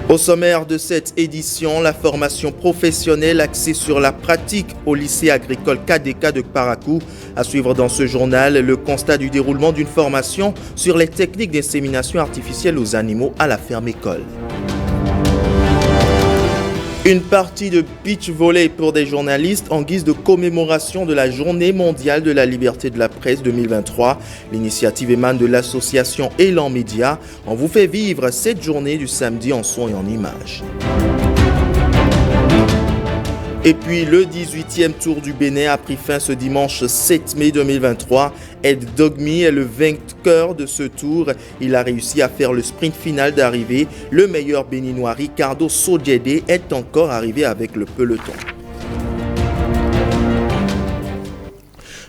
Au sommaire de cette édition, la formation professionnelle axée sur la pratique au lycée agricole KDK de Parakou. À suivre dans ce journal, le constat du déroulement d'une formation sur les techniques d'insémination artificielle aux animaux à la ferme école. Une partie de beach volley pour des journalistes en guise de commémoration de la Journée mondiale de la liberté de la presse 2023. L'initiative émane de l'association Élan Média. On vous fait vivre cette journée du samedi en son et en images. Et puis le 18e Tour du Bénin a pris fin ce dimanche 7 mai 2023. Ed Dogmi est le vainqueur de ce tour. Il a réussi à faire le sprint final d'arrivée. Le meilleur béninois Ricardo Sodjede est encore arrivé avec le peloton.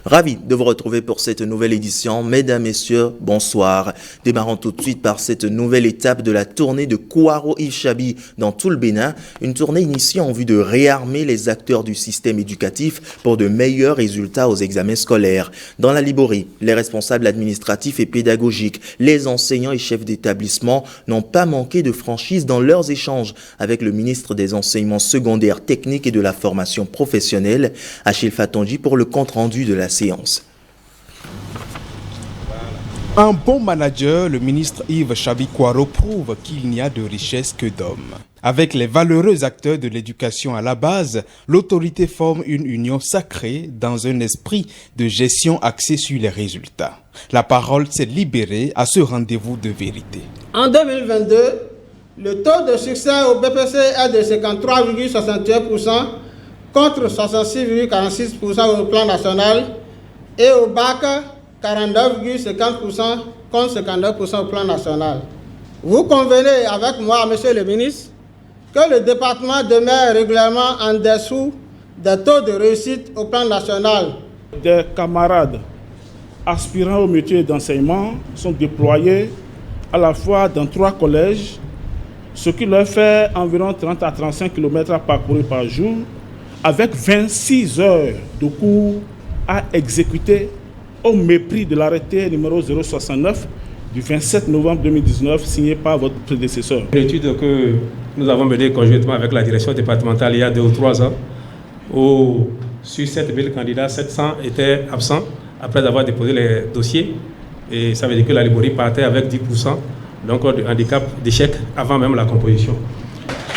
Ravi de vous retrouver pour cette nouvelle édition. Mesdames, Messieurs, bonsoir. Démarrons tout de suite par cette nouvelle étape de la tournée de Kouaro Ilchabi dans tout le Bénin. Une tournée initiée en vue de réarmer les acteurs du système éducatif pour de meilleurs résultats aux examens scolaires. Dans la Liborie, les responsables administratifs et pédagogiques, les enseignants et chefs d'établissement n'ont pas manqué de franchise dans leurs échanges avec le ministre des Enseignements secondaires, techniques et de la formation professionnelle, Achille Fatonji, pour le compte-rendu de la séance. Un bon manager, le ministre Yves Chabi Kouaro prouve qu'il n'y a de richesse que d'hommes. Avec les valeureux acteurs de l'éducation à la base, l'autorité forme une union sacrée dans un esprit de gestion axé sur les résultats. La parole s'est libérée à ce rendez-vous de vérité. En 2022, le taux de succès au BPC est de 53,61% contre 66,46% au plan national et au bac 49,50% contre 59% au plan national. Vous convenez avec moi, monsieur le ministre, que le département demeure régulièrement en dessous des taux de réussite au plan national. Des camarades aspirant au métier d'enseignement sont déployés à la fois dans 3 collèges, ce qui leur fait environ 30 à 35 km à parcourir par jour, avec 26 heures de cours à exécuter au mépris de l'arrêté numéro 069 du 27 novembre 2019 signé par votre prédécesseur. L'étude que nous avons menée conjointement avec la direction départementale il y a 2 ou 3 ans, où sur 7000 candidats, 700 étaient absents après avoir déposé les dossiers. Et ça veut dire que la Liborie partait avec 10% donc de handicap d'échec avant même la composition.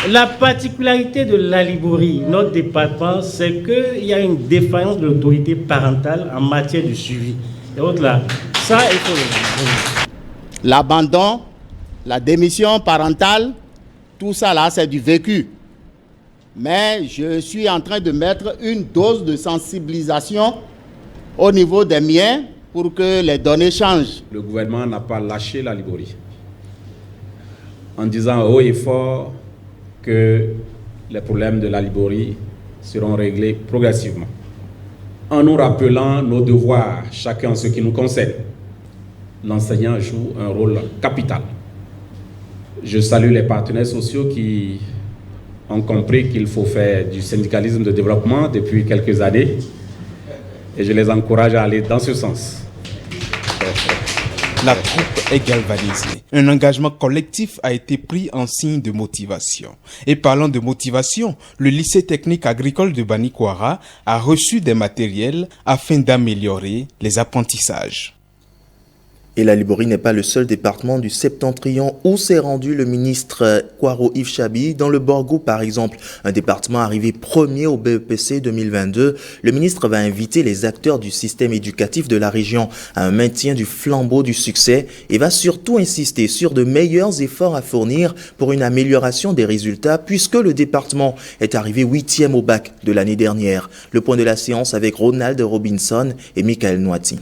La particularité de la Liborie, notre département, c'est qu'il y a une défaillance de l'autorité parentale en matière de suivi. Et autres là, ça, il faut le... L'abandon, la démission parentale, tout ça là, c'est du vécu. Mais je suis en train de mettre une dose de sensibilisation au niveau des miens pour que les données changent. Le gouvernement n'a pas lâché la Liborie en disant haut et fort que les problèmes de la Liborie seront réglés progressivement. En nous rappelant nos devoirs, chacun en ce qui nous concerne, l'enseignant joue un rôle capital. Je salue les partenaires sociaux qui ont compris qu'il faut faire du syndicalisme de développement depuis quelques années et je les encourage à aller dans ce sens. La troupe est galvanisée. Un engagement collectif a été pris en signe de motivation. Et parlant de motivation, le lycée technique agricole de Banikwara a reçu des matériels afin d'améliorer les apprentissages. Et la Liborie n'est pas le seul département du septentrion où s'est rendu le ministre Kouaro Ilchabi. Dans le Borgou, par exemple, un département arrivé premier au BEPC 2022, le ministre va inviter les acteurs du système éducatif de la région à un maintien du flambeau du succès et va surtout insister sur de meilleurs efforts à fournir pour une amélioration des résultats puisque le département est arrivé 8e au bac de l'année dernière. Le point de la séance avec Ronald Robinson et Michael Noati.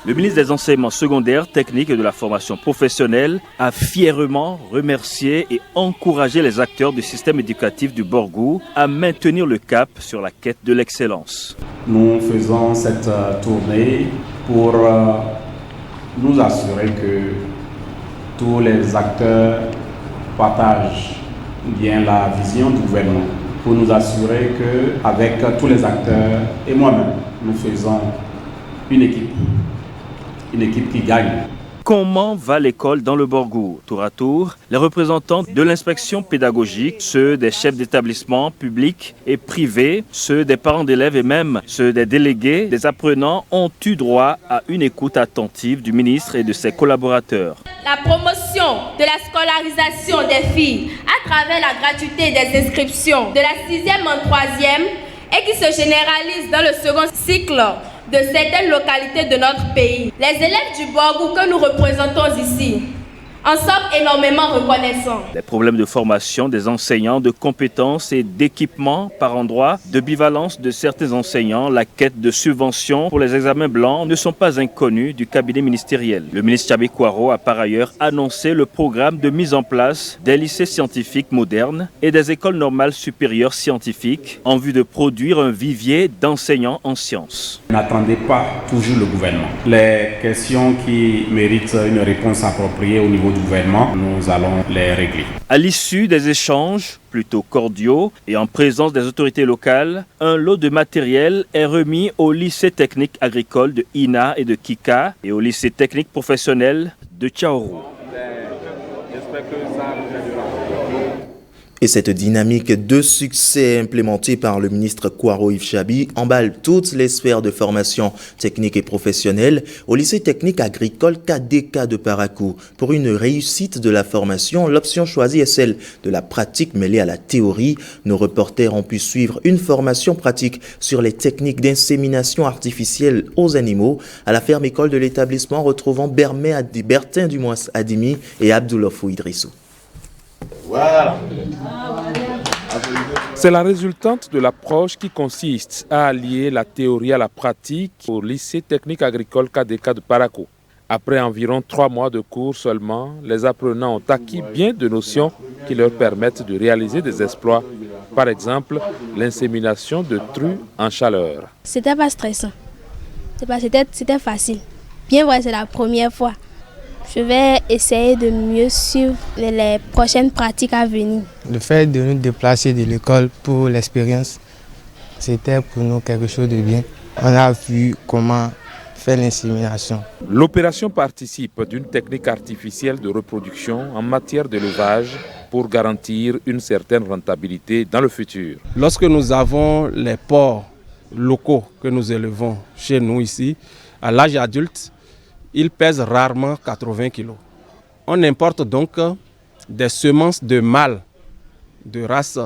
Le ministre des Enseignements secondaires, techniques et de la formation professionnelle a fièrement remercié et encouragé les acteurs du système éducatif du Borgou à maintenir le cap sur la quête de l'excellence. Nous faisons cette tournée pour nous assurer que tous les acteurs partagent bien la vision du gouvernement, pour nous assurer qu'avec tous les acteurs et moi-même, nous faisons une équipe qui gagne. Comment va l'école dans le Borgou? Tour à tour, les représentants de l'inspection pédagogique, ceux des chefs d'établissements publics et privés, ceux des parents d'élèves et même ceux des délégués, des apprenants ont eu droit à une écoute attentive du ministre et de ses collaborateurs. La promotion de la scolarisation des filles à travers la gratuité des inscriptions de la 6e en 3e et qui se généralise dans le second cycle de certaines localités de notre pays. Les élèves du Borgou que nous représentons ici en sommes énormément reconnaissants. Les problèmes de formation des enseignants, de compétences et d'équipements par endroit, de bivalence de certains enseignants, la quête de subventions pour les examens blancs ne sont pas inconnus du cabinet ministériel. Le ministre Tchabi Kouaro a par ailleurs annoncé le programme de mise en place des lycées scientifiques modernes et des écoles normales supérieures scientifiques en vue de produire un vivier d'enseignants en sciences. N'attendez pas toujours le gouvernement. Les questions qui méritent une réponse appropriée au niveau du gouvernement, nous allons les régler. À l'issue des échanges plutôt cordiaux et en présence des autorités locales, un lot de matériel est remis au lycée technique agricole de Ina et de Kika et au lycée technique professionnel de Tchaourou. J'espère que ça nous aidera. Et cette dynamique de succès implémentée par le ministre Kouaro Yves Chabi emballe toutes les sphères de formation technique et professionnelle au lycée technique agricole KDK de Parakou. Pour une réussite de la formation, l'option choisie est celle de la pratique mêlée à la théorie. Nos reporters ont pu suivre une formation pratique sur les techniques d'insémination artificielle aux animaux à la ferme école de l'établissement retrouvant Bertin Adimi et Abdoulofou Idrissou. Voilà. C'est la résultante de l'approche qui consiste à allier la théorie à la pratique au lycée technique agricole KDK de Parakou. Après environ 3 mois de cours seulement, les apprenants ont acquis bien de notions qui leur permettent de réaliser des exploits. Par exemple, l'insémination de truies en chaleur. C'était pas stressant. C'était facile. Bien vrai, c'est la première fois. Je vais essayer de mieux suivre les prochaines pratiques à venir. Le fait de nous déplacer de l'école pour l'expérience, c'était pour nous quelque chose de bien. On a vu comment faire l'insémination. L'opération participe d'une technique artificielle de reproduction en matière d'élevage pour garantir une certaine rentabilité dans le futur. Lorsque nous avons les porcs locaux que nous élevons chez nous ici, à l'âge adulte, ils pèsent rarement 80 kg. On importe donc des semences de mâles de race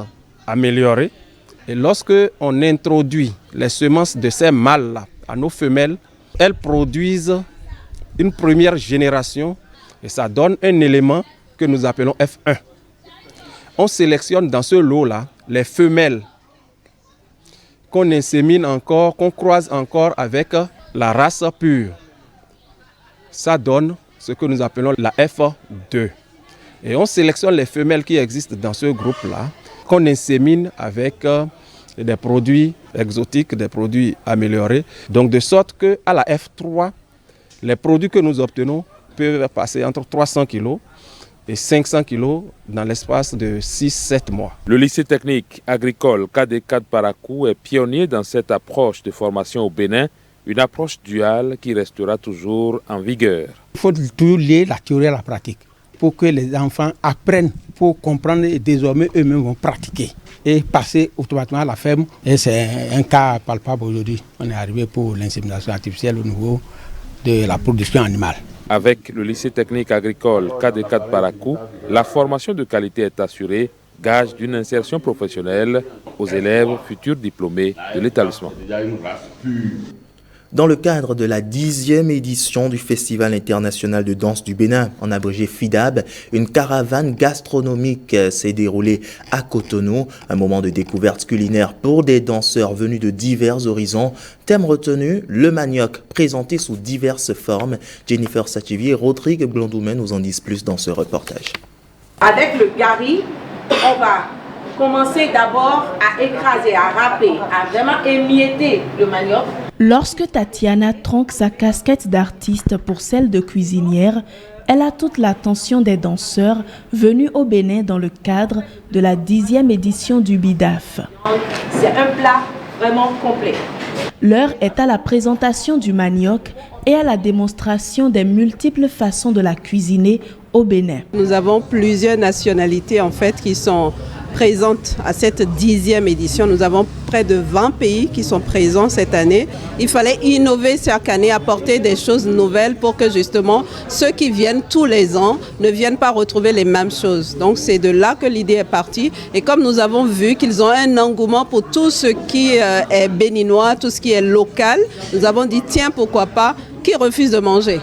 améliorée. Et lorsque on introduit les semences de ces mâles-là à nos femelles, elles produisent une première génération et ça donne un élément que nous appelons F1. On sélectionne dans ce lot-là les femelles qu'on insémine encore, qu'on croise encore avec la race pure. Ça donne ce que nous appelons la F2. Et on sélectionne les femelles qui existent dans ce groupe-là, qu'on insémine avec des produits exotiques, des produits améliorés. Donc de sorte qu'à la F3, les produits que nous obtenons peuvent passer entre 300 kg et 500 kg dans l'espace de 6-7 mois. Le lycée technique agricole KDK de Parakou est pionnier dans cette approche de formation au Bénin, une approche duale qui restera toujours en vigueur. Il faut toujours lier la théorie à la pratique pour que les enfants apprennent, pour comprendre et désormais eux-mêmes vont pratiquer et passer automatiquement à la ferme. Et c'est un cas palpable aujourd'hui. On est arrivé pour l'insémination artificielle au niveau de la production animale. Avec le lycée technique agricole KDK de Parakou, la formation de qualité est assurée, gage d'une insertion professionnelle aux élèves futurs diplômés de l'établissement. Dans le cadre de la 10e édition du Festival international de danse du Bénin, en abrégé FIDAB, une caravane gastronomique s'est déroulée à Cotonou, un moment de découverte culinaire pour des danseurs venus de divers horizons. Thème retenu, le manioc, présenté sous diverses formes. Jennifer Sachivi et Rodrigue Blondoumen nous en disent plus dans ce reportage. Avec le gari, on va commencer d'abord à écraser, à râper, à vraiment émietter le manioc. Lorsque Tatiana tronque sa casquette d'artiste pour celle de cuisinière, elle a toute l'attention des danseurs venus au Bénin dans le cadre de la 10e édition du BIDAF. C'est un plat vraiment complet. L'heure est à la présentation du manioc, et à la démonstration des multiples façons de la cuisiner au Bénin. Nous avons plusieurs nationalités en fait qui sont présentes à cette 10e édition. Nous avons près de 20 pays qui sont présents cette année. Il fallait innover chaque année, apporter des choses nouvelles pour que justement ceux qui viennent tous les ans ne viennent pas retrouver les mêmes choses. Donc c'est de là que l'idée est partie. Et comme nous avons vu qu'ils ont un engouement pour tout ce qui est béninois, tout ce qui est local, nous avons dit tiens, pourquoi pas, qui refuse de manger?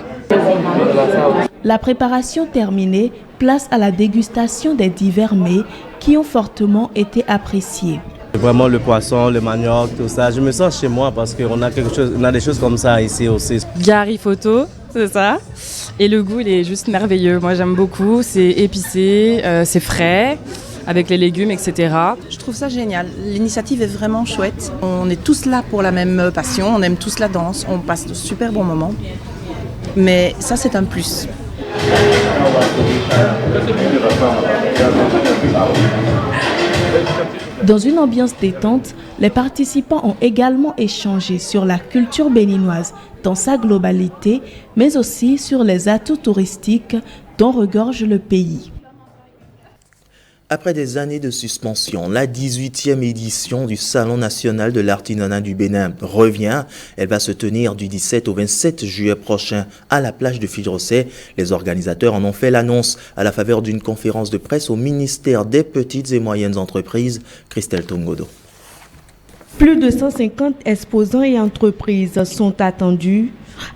La préparation terminée, place à la dégustation des divers mets qui ont fortement été appréciés. Vraiment le poisson, le manioc, tout ça, je me sens chez moi parce qu'on a on a des choses comme ça ici aussi. Gari photo, c'est ça. Et le goût, il est juste merveilleux. Moi, j'aime beaucoup. C'est épicé, c'est frais, avec les légumes, etc. Je trouve ça génial. L'initiative est vraiment chouette. On est tous là pour la même passion. On aime tous la danse. On passe de super bons moments. Mais ça, c'est un plus. Dans une ambiance détente, les participants ont également échangé sur la culture béninoise dans sa globalité, mais aussi sur les atouts touristiques dont regorge le pays. Après des années de suspension, la 18e édition du Salon national de l'artisanat du Bénin revient. Elle va se tenir du 17 au 27 juillet prochain à la plage de Fidrosset. Les organisateurs en ont fait l'annonce à la faveur d'une conférence de presse au ministère des Petites et Moyennes Entreprises. Christelle Tongodo. Plus de 150 exposants et entreprises sont attendus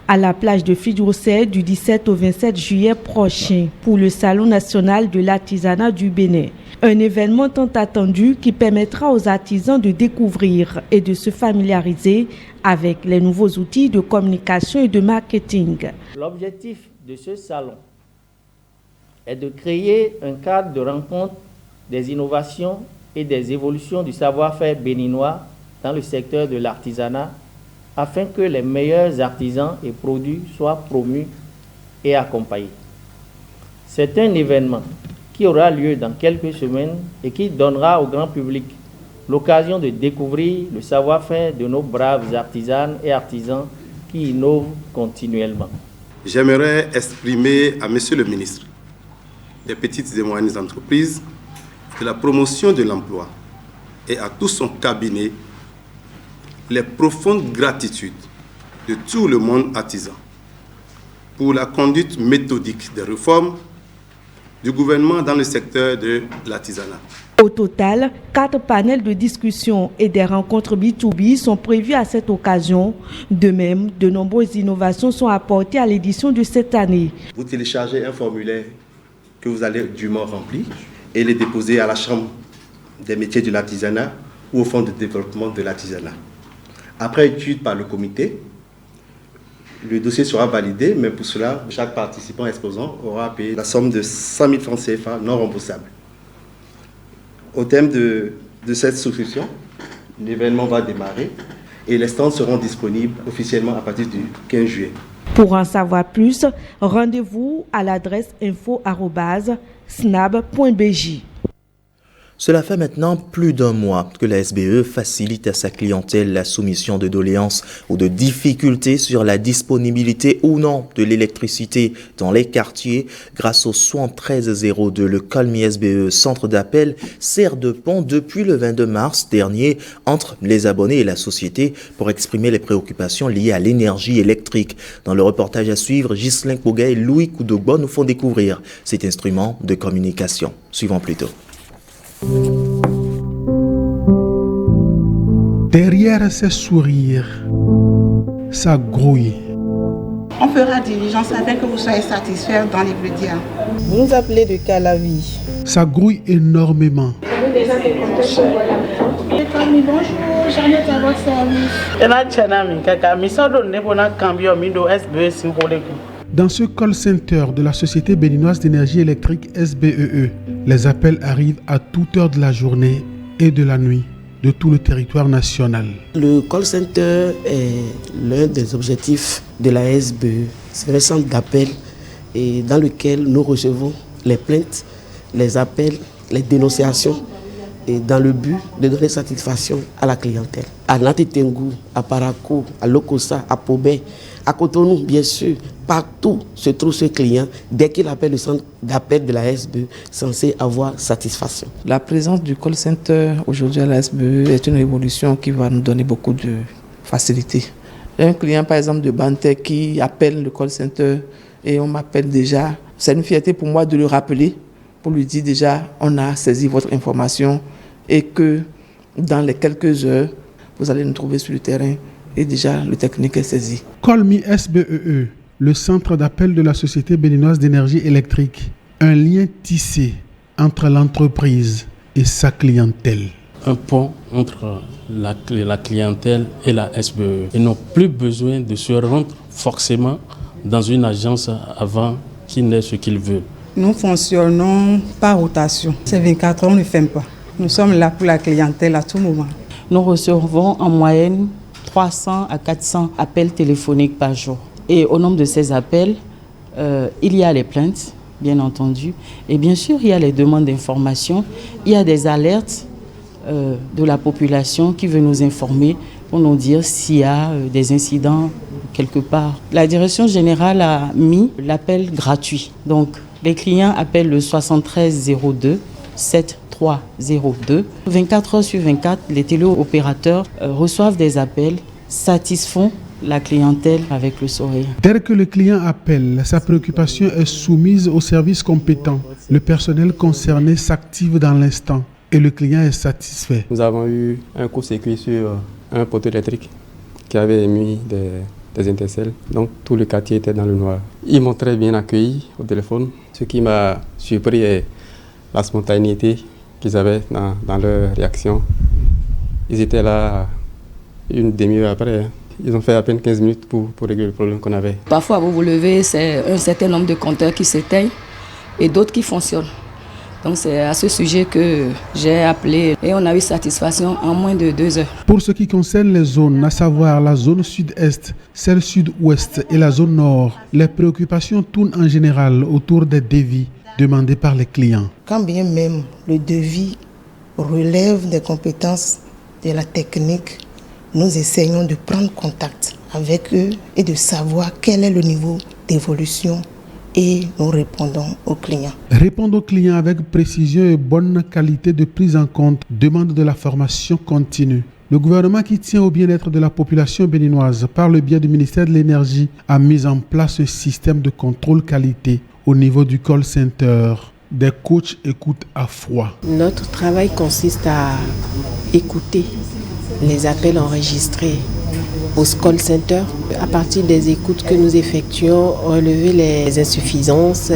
à la plage de Fidrosset du 17 au 27 juillet prochain pour le Salon national de l'artisanat du Bénin. Un événement tant attendu qui permettra aux artisans de découvrir et de se familiariser avec les nouveaux outils de communication et de marketing. L'objectif de ce salon est de créer un cadre de rencontre des innovations et des évolutions du savoir-faire béninois dans le secteur de l'artisanat afin que les meilleurs artisans et produits soient promus et accompagnés. C'est un événement qui aura lieu dans quelques semaines et qui donnera au grand public l'occasion de découvrir le savoir-faire de nos braves artisanes et artisans qui innovent continuellement. J'aimerais exprimer à Monsieur le ministre des Petites et Moyennes Entreprises de la promotion de l'emploi et à tout son cabinet les profondes gratitudes de tout le monde artisan pour la conduite méthodique des réformes du gouvernement dans le secteur de l'artisanat. Au total, 4 panels de discussion et des rencontres B2B sont prévus à cette occasion. De même, de nombreuses innovations sont apportées à l'édition de cette année. Vous téléchargez un formulaire que vous allez dûment remplir et le déposer à la Chambre des métiers de l'artisanat ou au Fonds de développement de l'artisanat. Après étude par le comité, le dossier sera validé, mais pour cela, chaque participant exposant aura payé la somme de 100 000 francs CFA non remboursables. Au terme de cette souscription, l'événement va démarrer et les stands seront disponibles officiellement à partir du 15 juillet. Pour en savoir plus, rendez-vous à l'adresse info@snab.bj. Cela fait maintenant plus d'un mois que la SBE facilite à sa clientèle la soumission de doléances ou de difficultés sur la disponibilité ou non de l'électricité dans les quartiers grâce au 7302. Le Colmi SBE, centre d'appel, sert de pont depuis le 22 mars dernier entre les abonnés et la société pour exprimer les préoccupations liées à l'énergie électrique. Dans le reportage à suivre, Ghislain Kouga et Louis Koudogbo nous font découvrir cet instrument de communication. Suivons plutôt. Derrière ces sourires, ça grouille. On fera diligence afin que vous soyez satisfaits dans l'immédiat. Vous nous appelez de Calavi. Ça grouille énormément. Bonjour, j'arrive à votre service. Dans ce call center de la Société béninoise d'énergie électrique SBEE, les appels arrivent à toute heure de la journée et de la nuit de tout le territoire national. Le call center est l'un des objectifs de la SBE. C'est un centre d'appel dans lequel nous recevons les plaintes, les appels, les dénonciations et dans le but de donner satisfaction à la clientèle. À Natetengu, à Parakou, à Lokosa, à Pobé, À Cotonou, bien sûr, partout se trouve ce client. Dès qu'il appelle le centre d'appel de la SBE, censé avoir satisfaction. La présence du call center aujourd'hui à la SBE est une évolution qui va nous donner beaucoup de facilité. Un client, par exemple, de Bantec qui appelle le call center et on m'appelle déjà. C'est une fierté pour moi de le rappeler, pour lui dire déjà, on a saisi votre information et que dans les quelques heures, vous allez nous trouver sur le terrain et déjà le technique est saisi. Call Me SBEE, le centre d'appel de la Société béninoise d'énergie électrique. Un lien tissé entre l'entreprise et sa clientèle. Un pont entre la clientèle et la SBE. Ils n'ont plus besoin de se rendre forcément dans une agence avant qu'ils n'aient ce qu'ils veulent. Nous fonctionnons par rotation. C'est 24 heures, on ne ferme pas. Nous sommes là pour la clientèle à tout moment. Nous recevons en moyenne 300 à 400 appels téléphoniques par jour. Et au nombre de ces appels, il y a les plaintes, bien entendu. Et bien sûr, il y a les demandes d'information. Il y a des alertes de la population qui veut nous informer pour nous dire s'il y a des incidents quelque part. La direction générale a mis l'appel gratuit. Donc, les clients appellent le 73 02 7302. 24 heures sur 24, les téléopérateurs reçoivent des appels, satisfont la clientèle avec le sourire. Dès que le client appelle, sa préoccupation est soumise aux services compétents. Le personnel concerné s'active dans l'instant et le client est satisfait. Nous avons eu un court-circuit sur un poteau électrique qui avait émis des intercelles. Donc tout le quartier était dans le noir. Ils m'ont très bien accueilli au téléphone. Ce qui m'a surpris est la spontanéité qu'ils avaient dans leur réaction. Ils étaient là une demi-heure après. Ils ont fait à peine 15 minutes pour régler le problème qu'on avait. Parfois, vous vous levez, c'est un certain nombre de compteurs qui s'éteignent et d'autres qui fonctionnent. Donc c'est à ce sujet que j'ai appelé et on a eu satisfaction en moins de 2 heures. Pour ce qui concerne les zones, à savoir la zone sud-est, celle sud-ouest et la zone nord, les préoccupations tournent en général autour des devis demandés par les clients. Quand bien même le devis relève des compétences de la technique, nous essayons de prendre contact avec eux et de savoir quel est le niveau d'évolution et nous répondons aux clients. Répondre aux clients avec précision et bonne qualité de prise en compte demande de la formation continue. Le gouvernement qui tient au bien-être de la population béninoise par le biais du ministère de l'Énergie a mis en place un système de contrôle qualité au niveau du call center. Des coachs écoutent à froid. Notre travail consiste à écouter les appels enregistrés au call center. À partir des écoutes que nous effectuons, relever les insuffisances,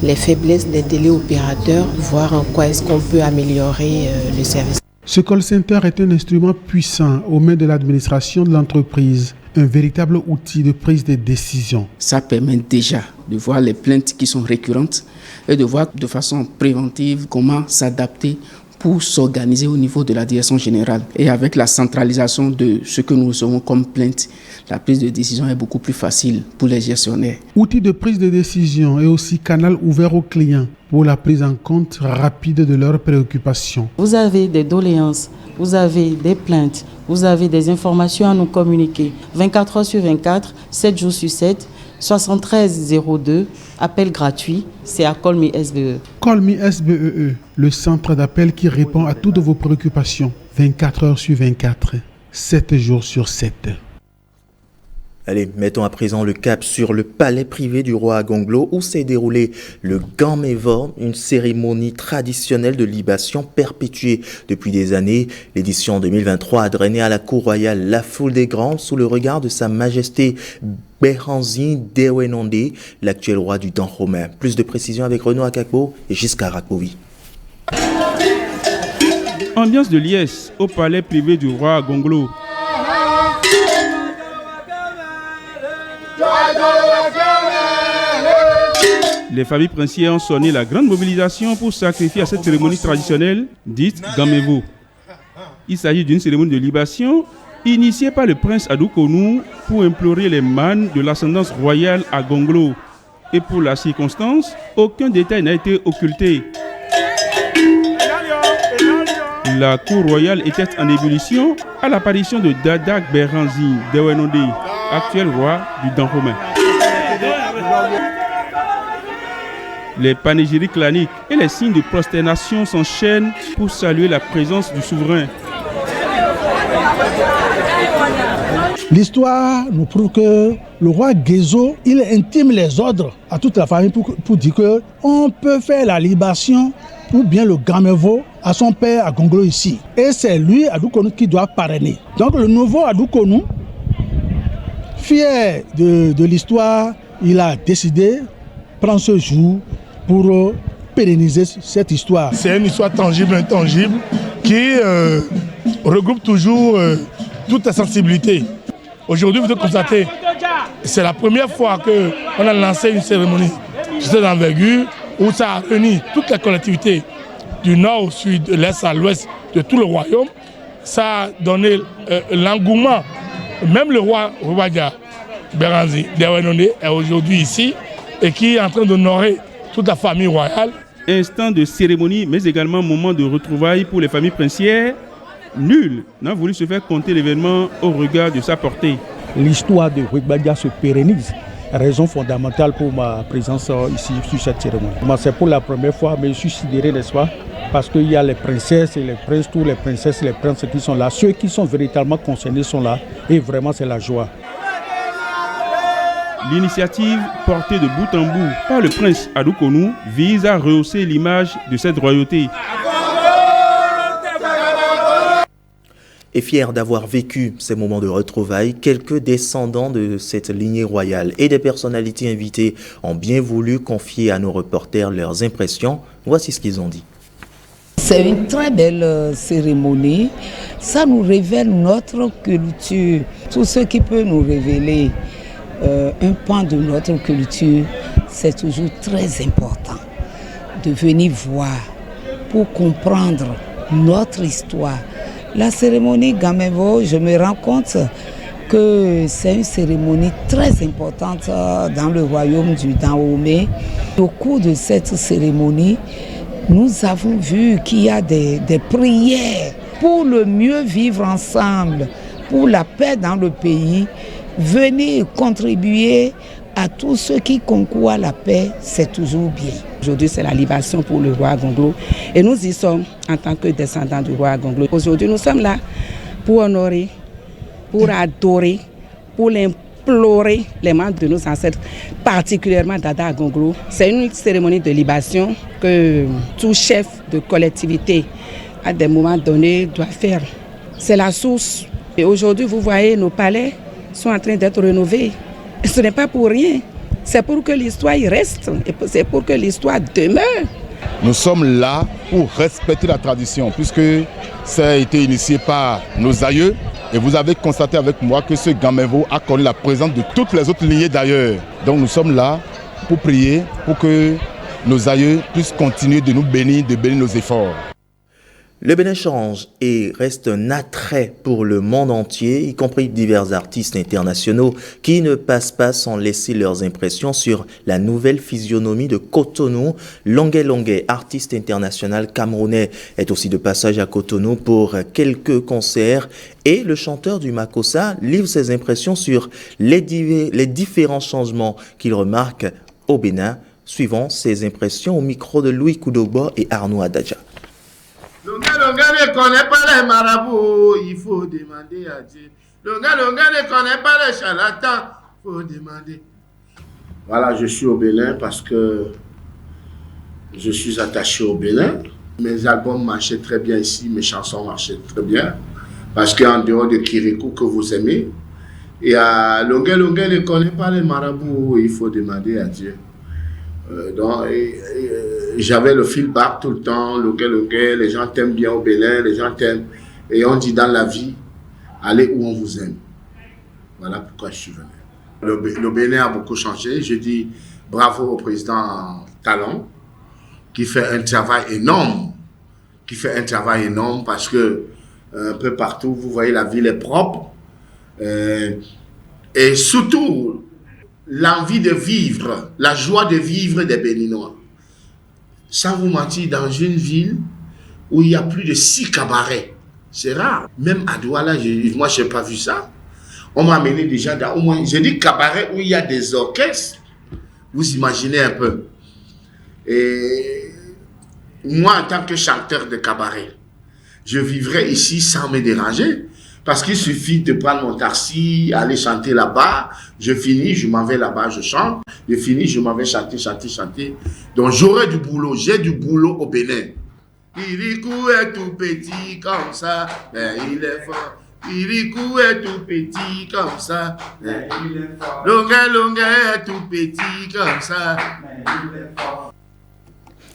les faiblesses des téléopérateurs, voir en quoi est-ce qu'on peut améliorer le service. Ce call center est un instrument puissant aux mains de l'administration de l'entreprise, un véritable outil de prise de décision. Ça permet déjà de voir les plaintes qui sont récurrentes et de voir de façon préventive comment s'adapter pour s'organiser au niveau de la direction générale. Et avec la centralisation de ce que nous recevons comme plainte, la prise de décision est beaucoup plus facile pour les gestionnaires. Outil de prise de décision et aussi canal ouvert aux clients pour la prise en compte rapide de leurs préoccupations. Vous avez des doléances, vous avez des plaintes, vous avez des informations à nous communiquer. 24 heures sur 24, 7 jours sur 7, 73 02, appel gratuit, c'est à Call Me SBE. Call Me SBE, le centre d'appel qui répond à toutes vos préoccupations, 24 heures sur 24, 7 jours sur 7. Allez, mettons à présent le cap sur le palais privé du roi à Gonglo où s'est déroulé le Gamevor, une cérémonie traditionnelle de libation perpétuée depuis des années. L'édition 2023 a drainé à la cour royale la foule des grands sous le regard de sa majesté Behanzi Dewenonde, l'actuel roi du temps romain. Plus de précisions avec Renaud Akakbo et Giscard Rakovi. Ambiance de liesse au palais privé du roi à Gonglo. Les familles princières ont sonné la grande mobilisation pour sacrifier à cette cérémonie traditionnelle dite Gamevo. Il s'agit d'une cérémonie de libation initiée par le prince Adoukonou pour implorer les mânes de l'ascendance royale à Gonglo. Et pour la circonstance, aucun détail n'a été occulté. La cour royale était en ébullition à l'apparition de Dadak Behanzi Dewenonde, actuel roi du Dahomey. Les panégyriques claniques et les signes de prosternation s'enchaînent pour saluer la présence du souverain. L'histoire nous prouve que le roi Gezo, il intime les ordres à toute la famille pour dire qu'on peut faire la libation ou bien le Gamevo à son père Agonglo ici. Et c'est lui, Adoukonou, qui doit parrainer. Donc le nouveau Adoukonou, fier de l'histoire, il a décidé de prendre ce jour pour pérenniser cette histoire. C'est une histoire tangible, intangible, qui regroupe toujours toute la sensibilité. Aujourd'hui, vous devez constater, c'est la première fois qu'on a lancé une cérémonie de cette envergure où ça a réuni toutes les collectivités du nord au sud, de l'est à l'ouest de tout le royaume. Ça a donné l'engouement. Même le roi Roubadia Béranzi d'Ewenone est aujourd'hui ici et qui est en train d'honorer toute la famille royale. Instant de cérémonie, mais également moment de retrouvailles pour les familles princières. Nul n'a voulu se faire compter l'événement au regard de sa portée. L'histoire de Roubadia se pérennise. Raison fondamentale pour ma présence ici sur cette cérémonie. C'est pour la première fois, mais je suis sidéré, n'est-ce pas? Parce qu'il y a les princesses et les princes, tous les princesses et les princes qui sont là. Ceux qui sont véritablement concernés sont là et vraiment c'est la joie. L'initiative portée de bout en bout par le prince Adoukonou vise à rehausser l'image de cette royauté. Et fiers d'avoir vécu ces moments de retrouvailles, quelques descendants de cette lignée royale et des personnalités invitées ont bien voulu confier à nos reporters leurs impressions. Voici ce qu'ils ont dit. C'est une très belle cérémonie. Ça nous révèle notre culture. Tout ce qui peut nous révéler un pan de notre culture, c'est toujours très important de venir voir pour comprendre notre histoire. La cérémonie Gamevo, je me rends compte que c'est une cérémonie très importante dans le royaume du Dahomey. Au cours de cette cérémonie, nous avons vu qu'il y a des prières pour le mieux vivre ensemble, pour la paix dans le pays. Venir contribuer à tous ceux qui concourent à la paix, c'est toujours bien. Aujourd'hui, c'est la libation pour le roi Agonglo et nous y sommes en tant que descendants du roi Agonglo. Aujourd'hui, nous sommes là pour honorer, pour adorer, pour implorer les membres de nos ancêtres, particulièrement Dada Agonglo. C'est une cérémonie de libation que tout chef de collectivité, à des moments donnés, doit faire. C'est la source. Et aujourd'hui, vous voyez, nos palais sont en train d'être rénovés. Et ce n'est pas pour rien. C'est pour que l'histoire y reste. Et c'est pour que l'histoire demeure. Nous sommes là pour respecter la tradition, puisque ça a été initié par nos aïeux. Et vous avez constaté avec moi que ce Gamevo a connu la présence de toutes les autres lignées d'ailleurs. Donc nous sommes là pour prier, pour que nos aïeux puissent continuer de nous bénir, de bénir nos efforts. Le Bénin change et reste un attrait pour le monde entier, y compris divers artistes internationaux qui ne passent pas sans laisser leurs impressions sur la nouvelle physionomie de Cotonou. Longuet Longuet, artiste international camerounais, est aussi de passage à Cotonou pour quelques concerts et le chanteur du Makossa livre ses impressions sur les différents changements qu'il remarque au Bénin, suivant ses impressions au micro de Louis Koudogbo et Arnaud Adadja. Longa ne connaît pas les marabouts, il faut demander à Dieu. Longa ne connaît pas les charlatans, il faut demander. Voilà, je suis au Bénin parce que je suis attaché au Bénin. Mes albums marchaient très bien ici, mes chansons marchaient très bien. Parce qu'en dehors de Kirikou que vous aimez, et à Longa ne connaît pas les marabouts, il faut demander à Dieu. Donc, j'avais le feedback tout le temps, les gens t'aiment bien au Bénin, les gens t'aiment. Et on dit dans la vie, allez où on vous aime. Voilà pourquoi je suis venu. Le Bénin a beaucoup changé. Je dis bravo au président Talon, qui fait un travail énorme. Parce que un peu partout, vous voyez, la ville est propre. Et surtout, l'envie de vivre, la joie de vivre des Béninois. Sans vous mentir, dans une ville où il y a plus de 6 cabarets, c'est rare. Même à Douala, moi je n'ai pas vu ça. On m'a amené déjà dans au moins, je dis cabaret où il y a des orchestres. Vous imaginez un peu. Et moi, en tant que chanteur de cabaret, je vivrais ici sans me déranger. Parce qu'il suffit de prendre mon taxi, aller chanter là-bas. Je finis, je m'en vais là-bas, je chante. Je finis, je m'en vais chanter. Donc j'aurai du boulot, j'ai du boulot au Bénin. Irikou est tout petit comme ça, mais il est fort. Irikou est tout petit comme ça, mais il est fort. Longa est tout petit comme ça, mais il est fort.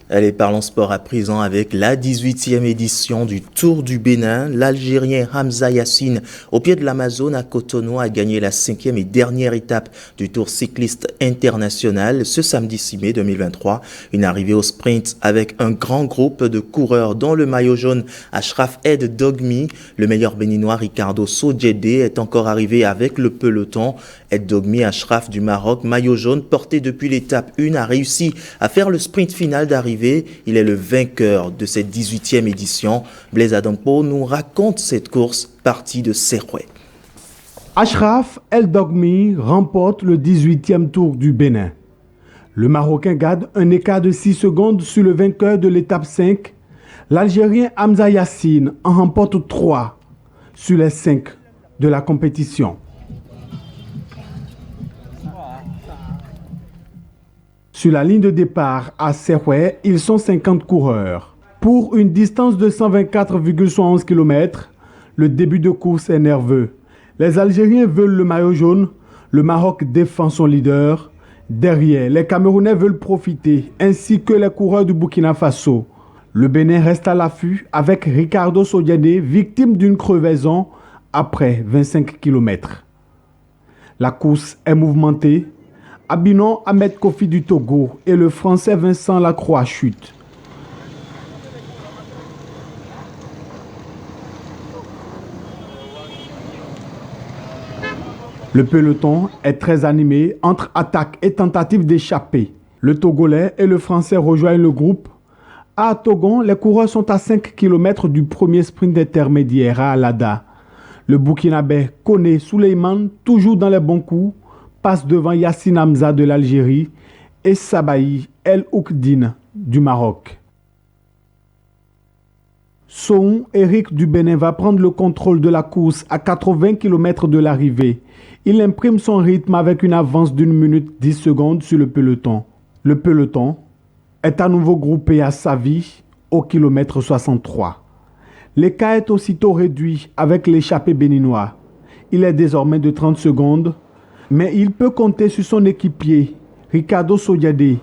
Allez, parlons sport à présent avec la 18e édition du Tour du Bénin. L'Algérien Hamza Yassine, au pied de l'Amazone à Cotonou, a gagné la 5e et dernière étape du Tour cycliste international ce samedi 6 mai 2023. Une arrivée au sprint avec un grand groupe de coureurs dont le maillot jaune Ashraf Ed Dogmi. Le meilleur béninois Ricardo Sodjedé est encore arrivé avec le peloton. Ed Dogmi, Ashraf du Maroc, maillot jaune porté depuis l'étape 1, a réussi à faire le sprint final d'arrivée. Il est le vainqueur de cette 18e édition. Blaise Adampo nous raconte cette course partie de Serrouet. Ashraf El Dogmi remporte le 18e Tour du Bénin. Le Marocain garde un écart de 6 secondes sur le vainqueur de l'étape 5. L'Algérien Hamza Yassine en remporte 3 sur les 5 de la compétition. Sur la ligne de départ à Serrouet, ils sont 50 coureurs. Pour une distance de 124,71 km, le début de course est nerveux. Les Algériens veulent le maillot jaune, le Maroc défend son leader. Derrière, les Camerounais veulent profiter, ainsi que les coureurs du Burkina Faso. Le Bénin reste à l'affût avec Ricardo Sodjedé, victime d'une crevaison après 25 km. La course est mouvementée. Abinon Ahmed Kofi du Togo et le Français Vincent Lacroix chutent. Le peloton est très animé entre attaques et tentatives d'échapper. Le Togolais et le Français rejoignent le groupe. À Togon, les coureurs sont à 5 km du premier sprint intermédiaire à Alada. Le Burkinabé Koné Souleymane, toujours dans les bons coups, passe devant Yassine Hamza de l'Algérie et Sabahi El Oukdine du Maroc. Sohn Eric du Bénin va prendre le contrôle de la course à 80 km de l'arrivée. Il imprime son rythme avec une avance d'1 minute 10 secondes sur le peloton. Le peloton est à nouveau groupé à Savi au kilomètre 63. L'écart est aussitôt réduit avec l'échappé béninois. Il est désormais de 30 secondes. Mais il peut compter sur son équipier, Ricardo Sodjedé.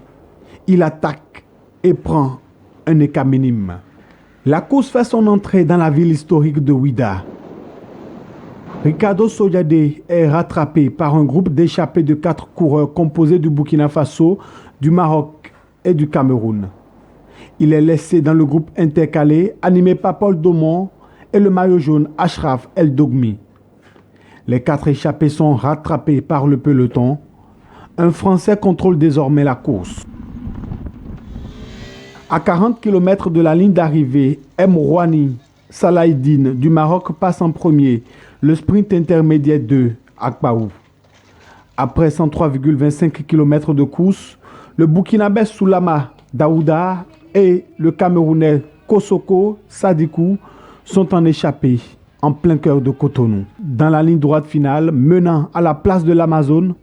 Il attaque et prend un écart minime. La course fait son entrée dans la ville historique de Ouida. Ricardo Sodjedé est rattrapé par un groupe d'échappés de 4 coureurs composés du Burkina Faso, du Maroc et du Cameroun. Il est laissé dans le groupe intercalé animé par Paul Daumont et le maillot jaune Ashraf El Dogmi. Les 4 échappés sont rattrapés par le peloton. Un Français contrôle désormais la course. À 40 km de la ligne d'arrivée, Mrouani Salahidine du Maroc passe en premier le sprint intermédiaire 2 à Kbaou. Après 103,25 km de course, le Burkinabé Soulama Daouda et le Camerounais Kosoko Sadikou sont en échappée en plein cœur de Cotonou. Dans la ligne droite finale, menant à la place de l'Amazone,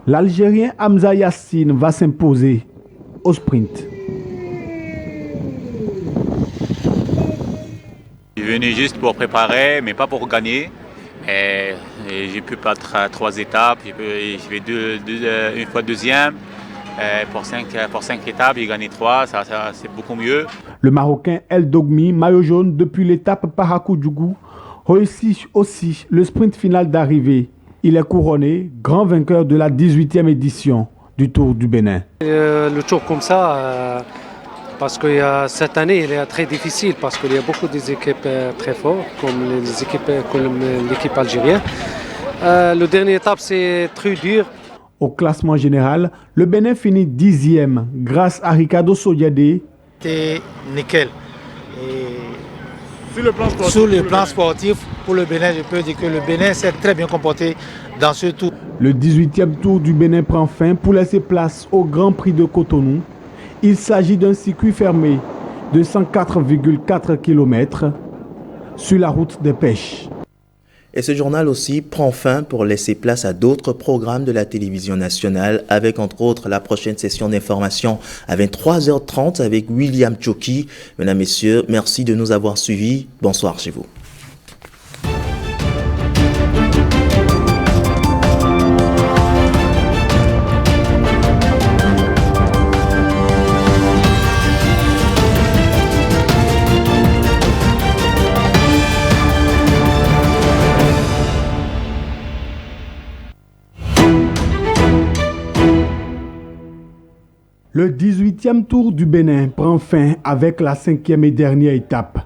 l'Algérien Hamza Yassine va s'imposer au sprint. Je suis venu juste pour préparer, mais pas pour gagner. Et j'ai pu battre 3 étapes, j'ai fait une fois deuxième. Pour 5 étapes, j'ai gagné 3, ça c'est beaucoup mieux. Le Marocain El Dogmi, maillot jaune depuis l'étape Parakou-Djougou, réussit aussi le sprint final d'arrivée. Il est couronné grand vainqueur de la 18e édition du Tour du Bénin. Le tour comme ça, parce que cette année, il est très difficile parce qu'il y a beaucoup d'équipes très fortes, comme l'équipe algérienne. La dernière étape, c'est très dur. Au classement général, le Bénin finit 10e grâce à Ricardo Sodjedé. C'était nickel. Et Sur le plan sportif, pour le Bénin, je peux dire que le Bénin s'est très bien comporté dans ce tour. Le 18e tour du Bénin prend fin pour laisser place au Grand Prix de Cotonou. Il s'agit d'un circuit fermé de 104,4 km sur la route des pêches. Et ce journal aussi prend fin pour laisser place à d'autres programmes de la télévision nationale, avec entre autres la prochaine session d'information à 23h30 avec William Choki. Mesdames, Messieurs, merci de nous avoir suivis. Bonsoir chez vous. Le 18e tour du Bénin prend fin avec la 5e et dernière étape.